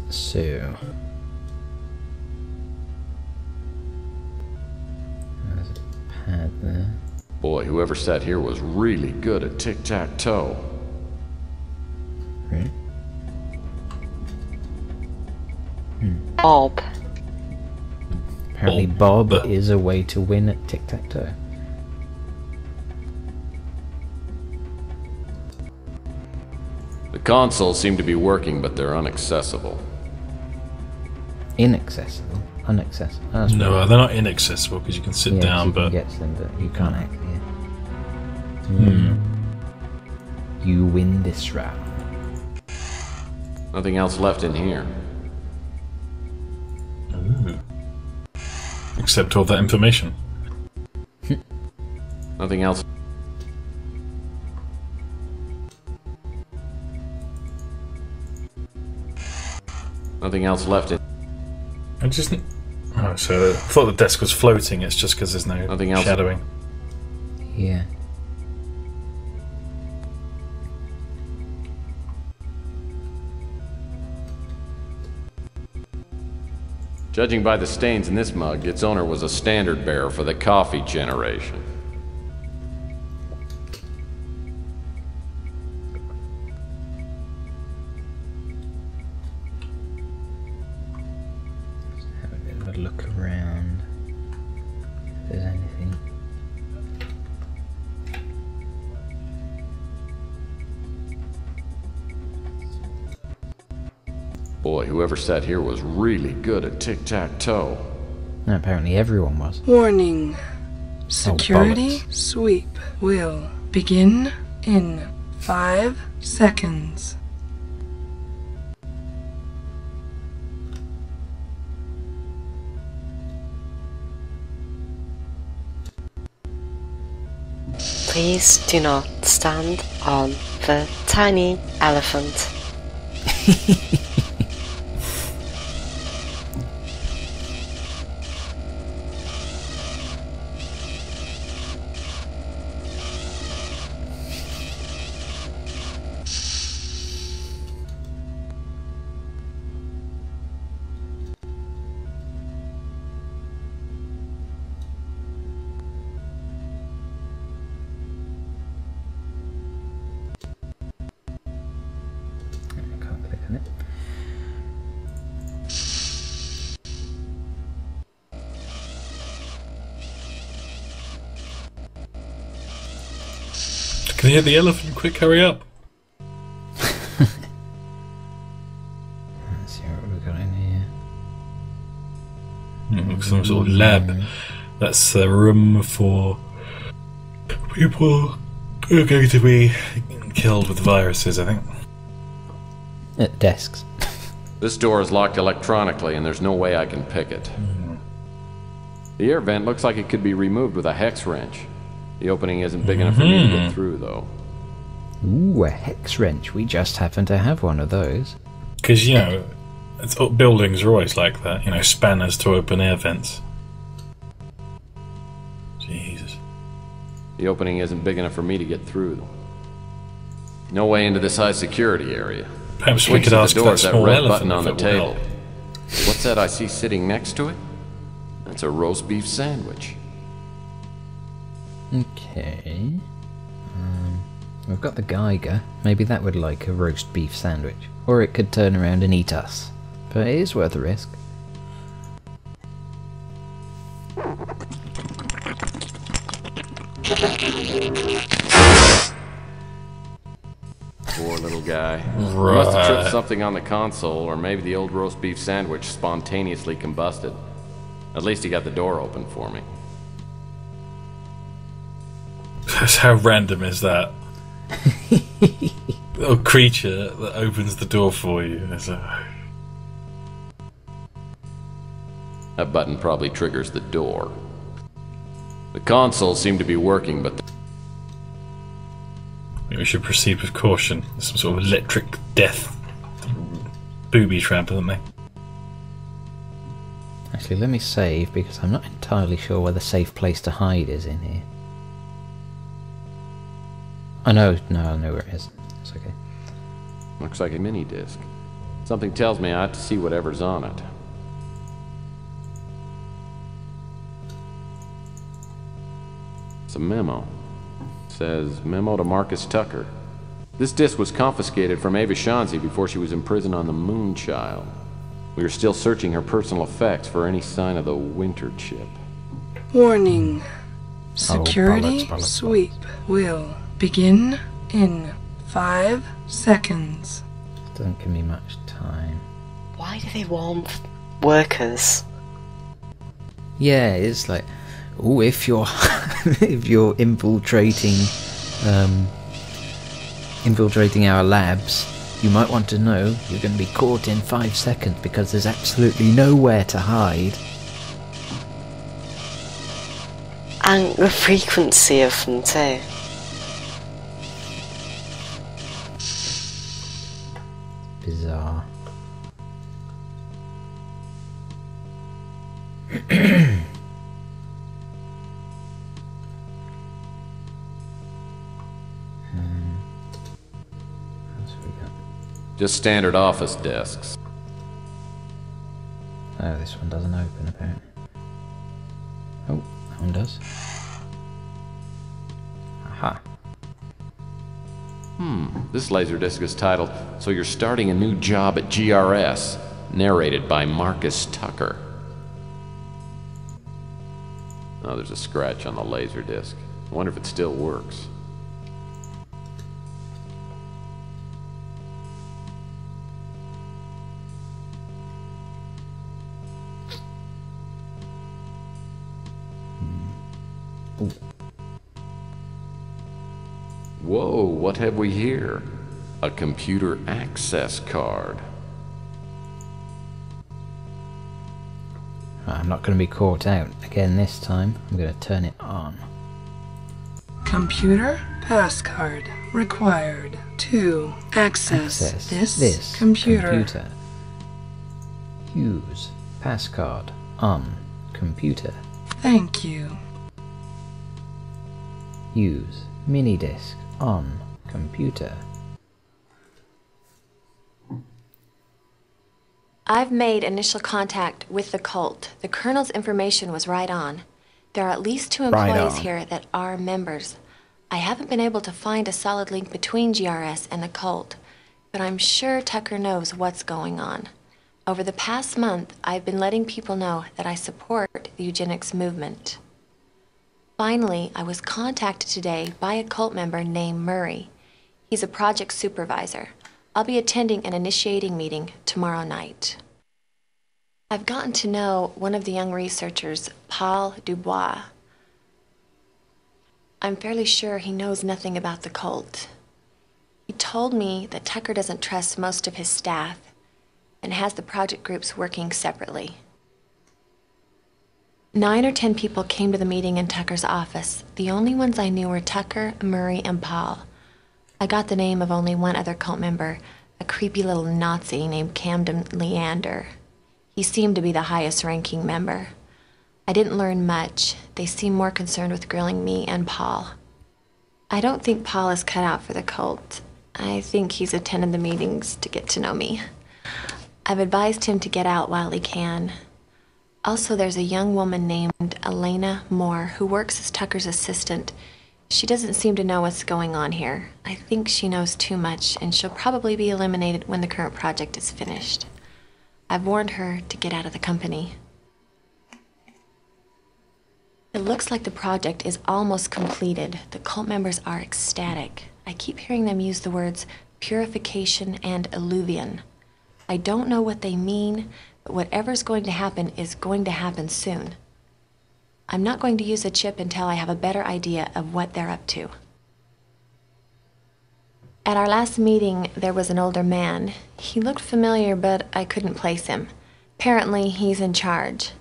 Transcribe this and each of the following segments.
So... there's a pad there. Boy, whoever sat here was really good at tic-tac-toe. Right. Bob. Apparently Bob is a way to win at tic-tac-toe. The consoles seem to be working, but they're inaccessible. Inaccessible? Unaccessible? Oh, No, they're not inaccessible because you can sit down, you but... can get to them, but you can't act here. You win this round. Nothing else left in here. Ooh. Except all that information. Nothing else. Nothing else left in. I just... Oh, so I thought the desk was floating, it's just because there's no Nothing else. shadowing. Yeah. Judging by the stains in this mug, its owner was a standard bearer for the coffee generation. Have a bit of a look around. If there's anything. Boy, whoever sat here was really good at tic-tac-toe. No, apparently everyone was. Warning. Security bollocks. sweep will begin in 5 seconds. Please do not stand on the tiny elephant. I can't click on it. Can you hit the elephant? Quick, hurry up! Let's see what we've got in here. Looks like some sort of lab. That's a room for people who are going to be killed with viruses, I think. Desks. This door is locked electronically, and there's no way I can pick it. The air vent looks like it could be removed with a hex wrench. The opening isn't big enough for me to get through, though. Ooh, a hex wrench. We just happen to have one of those. Because, you know, buildings are always like that. You know, spanners to open air vents. Jesus. The opening isn't big enough for me to get through, though. No way into this high security area. Perhaps we Switch could to the ask door that is that small red elephant button on if the it will table. help. What's that I see sitting next to it? That's a roast beef sandwich. Okay. We've got the Geiger. Maybe that would like a roast beef sandwich. Or it could turn around and eat us. But it is worth a risk. Poor little guy. He Right. must have tripped something on the console, or maybe the old roast beef sandwich spontaneously combusted. At least he got the door open for me. How random is that? Little creature that opens the door for you. That button probably triggers the door. The consoles seem to be working, but We should proceed with caution. There's some sort of electric death booby trap, isn't there? Actually, let me save because I'm not entirely sure where the safe place to hide is in here. I know where it is. It's okay. looks like a mini disc. Something tells me I ought to see whatever's on it. It's a memo. It says, memo to Marcus Tucker. This disc was confiscated from Ava Shanzi before she was imprisoned on the Moonchild. We are still searching her personal effects for any sign of the Winter Chip. Warning. Security bollocks. sweep will begin in 5 seconds. Doesn't give me much time. Why do they want workers? Yeah, it's like, oh, if you're if you're infiltrating our labs, you might want to know you're going to be caught in 5 seconds because there's absolutely nowhere to hide. And the frequency of them too. Bizarre. Just standard office desks. Oh, this one doesn't open apparently. Oh, that one does. Aha. This laserdisc is titled, So You're Starting a New Job at GRS, narrated by Marcus Tucker. Oh, there's a scratch on the laserdisc. I wonder if it still works. Ooh. Whoa, what have we here? A computer access card. Right, I'm not going to be caught out again this time. I'm going to turn it on. Computer passcard required to access this computer. Use passcard on computer. Thank you. Use mini disk on computer. I've made initial contact with the cult. The Colonel's information was right on. There are at least 2 employees here that are members. I haven't been able to find a solid link between GRS and the cult, but I'm sure Tucker knows what's going on. Over the past month, I've been letting people know that I support the eugenics movement. Finally, I was contacted today by a cult member named Murray. He's a project supervisor. I'll be attending an initiating meeting tomorrow night. I've gotten to know one of the young researchers, Paul Dubois. I'm fairly sure he knows nothing about the cult. He told me that Tucker doesn't trust most of his staff and has the project groups working separately. 9 or 10 people came to the meeting in Tucker's office. The only ones I knew were Tucker, Murray, and Paul. I got the name of only one other cult member, a creepy little Nazi named Camden Leander. He seemed to be the highest-ranking member. I didn't learn much. They seemed more concerned with grilling me and Paul. I don't think Paul is cut out for the cult. I think he's attended the meetings to get to know me. I've advised him to get out while he can. Also, there's a young woman named Elena Moore who works as Tucker's assistant. She doesn't seem to know what's going on here. I think she knows too much, and she'll probably be eliminated when the current project is finished. I've warned her to get out of the company. It looks like the project is almost completed. The cult members are ecstatic. I keep hearing them use the words purification and illuvion. I don't know what they mean, but whatever's going to happen is going to happen soon. I'm not going to use a chip until I have a better idea of what they're up to. At our last meeting, there was an older man. He looked familiar, but I couldn't place him. Apparently, he's in charge.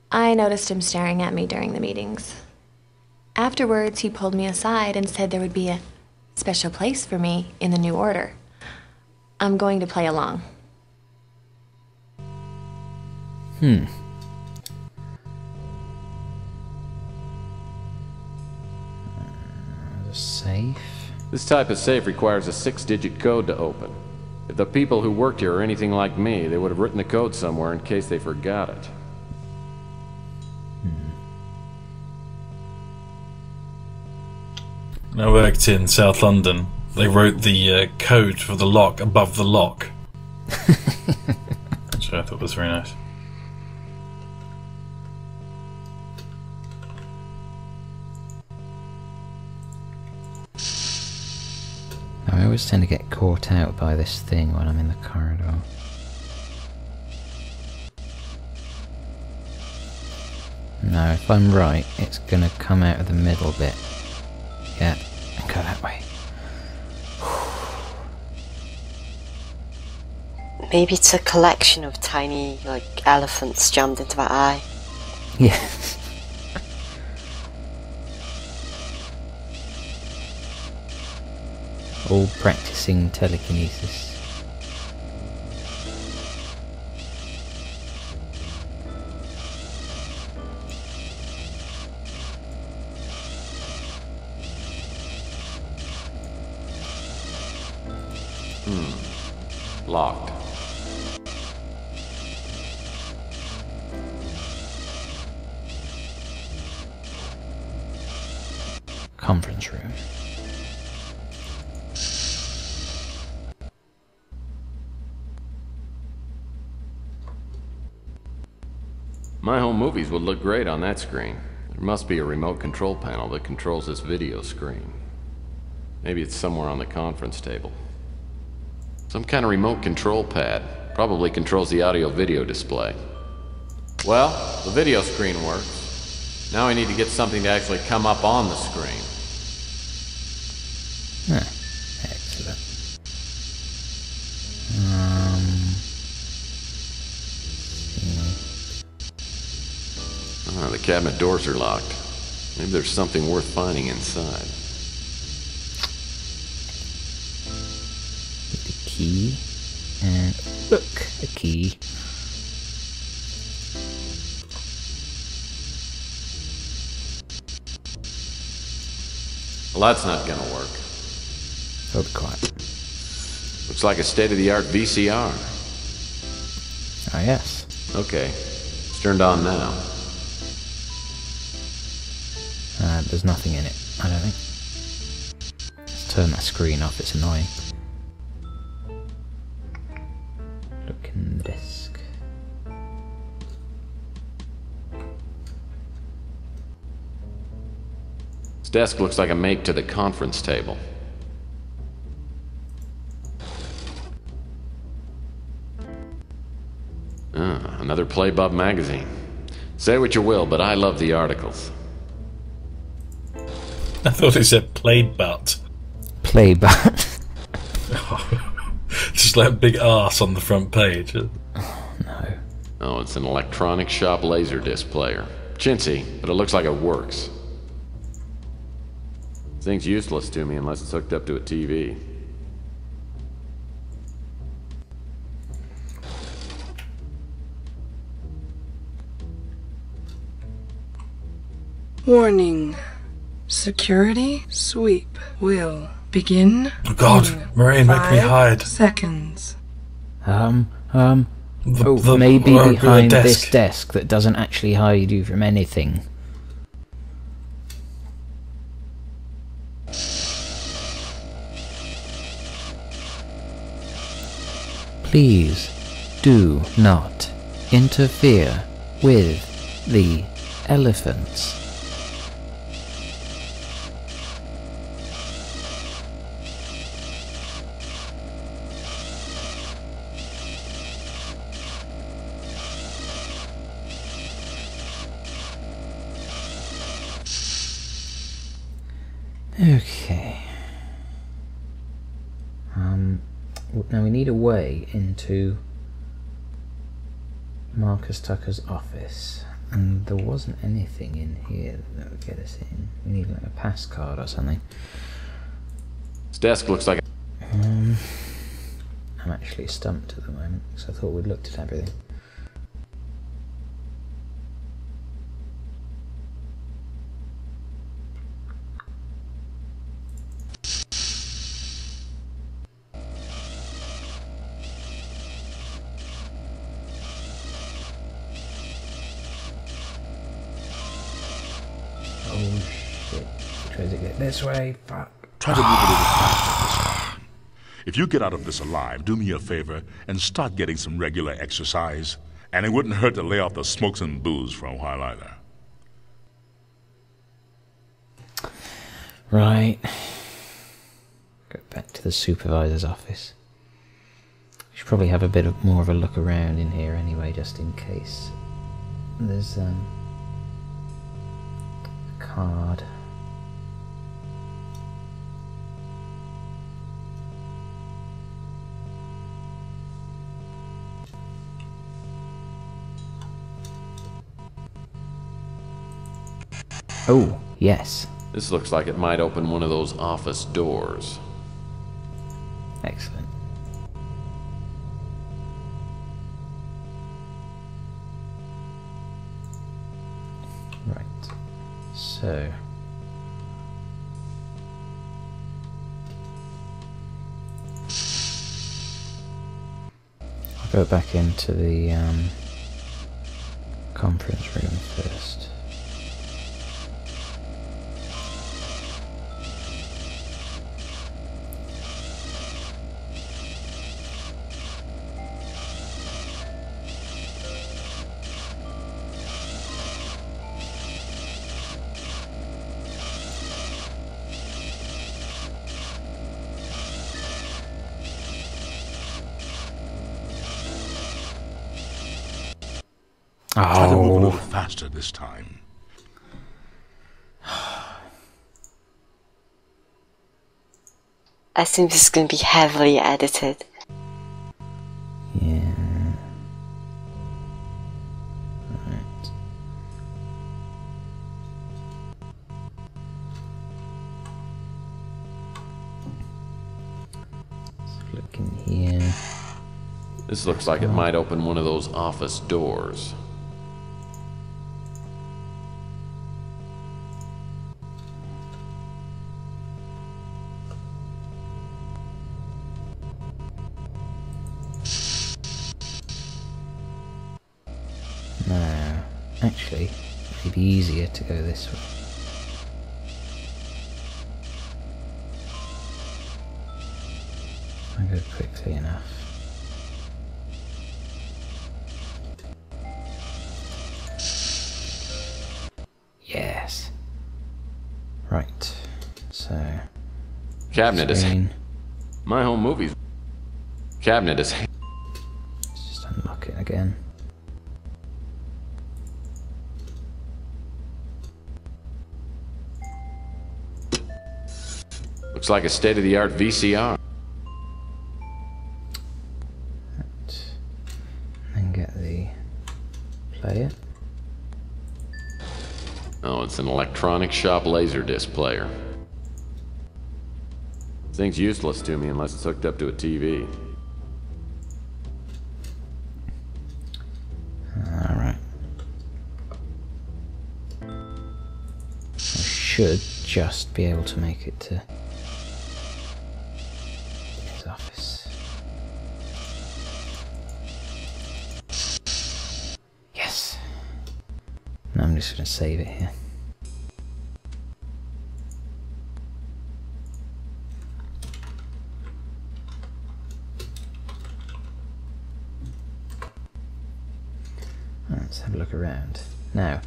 I noticed him staring at me during the meetings. Afterwards, he pulled me aside and said there would be a special place for me in the new order. I'm going to play along. The safe. This type of safe requires a 6-digit code to open. If the people who worked here are anything like me, they would have written the code somewhere in case they forgot it. When I worked in South London, they wrote the code for the lock above the lock. Which I thought was very nice. I always tend to get caught out by this thing when I'm in the corridor. No, if I'm right, it's gonna come out of the middle bit. Yeah, and go that way. Maybe it's a collection of tiny, like, elephants jammed into that eye. Yeah. All practicing telekinesis. Locked. Conference room. My home movies would look great on that screen. There must be a remote control panel that controls this video screen. Maybe it's somewhere on the conference table. Some kind of remote control pad. Probably controls the audio-video display. Well, the video screen works. Now I need to get something to actually come up on the screen. Excellent. The cabinet doors are locked. Maybe there's something worth finding inside. Need a key. And look, a key. Well, that's not gonna work. Oh, be quiet. Looks like a state-of-the-art VCR. Ah, yes. Okay, it's turned on now. There's nothing in it, I don't think. Let's turn that screen off, it's annoying. Look in the desk. This desk looks like a make to the conference table. Another Playbub magazine. Say what you will, but I love the articles. I thought it said played butt. Play button. Just like a big arse on the front page. Oh, no. Oh, it's an electronic shop laserdisc player. Chintzy, but it looks like it works. This thing's useless to me unless it's hooked up to a TV. Warning. Security sweep will begin. Oh God, Marine, make me 5 hide. seconds. Maybe behind desk. this desk that doesn't actually hide you from anything. Please do not interfere with the elephants. Okay. Now we need a way into Marcus Tucker's office, and there wasn't anything in here that would get us in. We need like a pass card or something. This desk looks like I'm actually stumped at the moment because I thought we'd looked at everything. Oh shit. Tries to get this way. Fuck. Try to move a little faster this time. If you get out of this alive, do me a favor and start getting some regular exercise. And it wouldn't hurt to lay off the smokes and booze for a while either. Right. Go back to the supervisor's office. Should probably have a bit more of a look around in here anyway, just in case. There's a card. Oh, yes. This looks like it might open one of those office doors. Excellent. Right. So. I'll go back into the conference room first. Try to move a little faster this time. I think this is going to be heavily edited. Yeah. Right. Let's look in here. This looks like it might open one of those office doors. No, actually, it'd be easier to go this way. I go quickly enough. Yes. Right. So. Cabinet is. Screen. My home movies. Cabinet is. Let's just unlock it again. Looks like a state-of-the-art VCR. Right. And get the player. Oh, it's an electronic shop laserdisc player. This thing's useless to me unless it's hooked up to a TV. Alright. I should just be able to make it to his office. Yes! Now I'm just going to save it here. Let's have a look around. Now,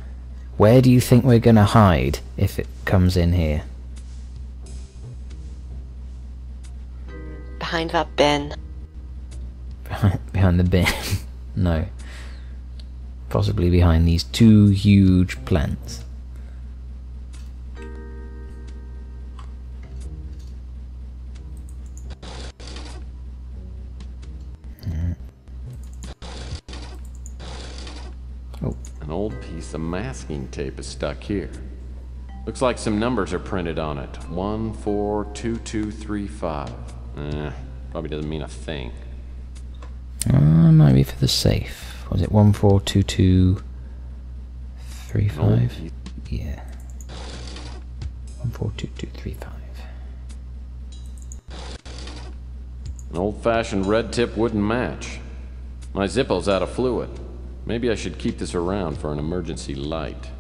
where do you think we're going to hide if it comes in here? Behind that bin. Behind the bin? No. Possibly behind these two huge plants. Oh. An old piece of masking tape is stuck here. Looks like some numbers are printed on it. 142235. Probably doesn't mean a thing. Might be for the safe. Was it 142235? Yeah. 142235. An old-fashioned red tip wouldn't match. My Zippo's out of fluid. Maybe I should keep this around for an emergency light.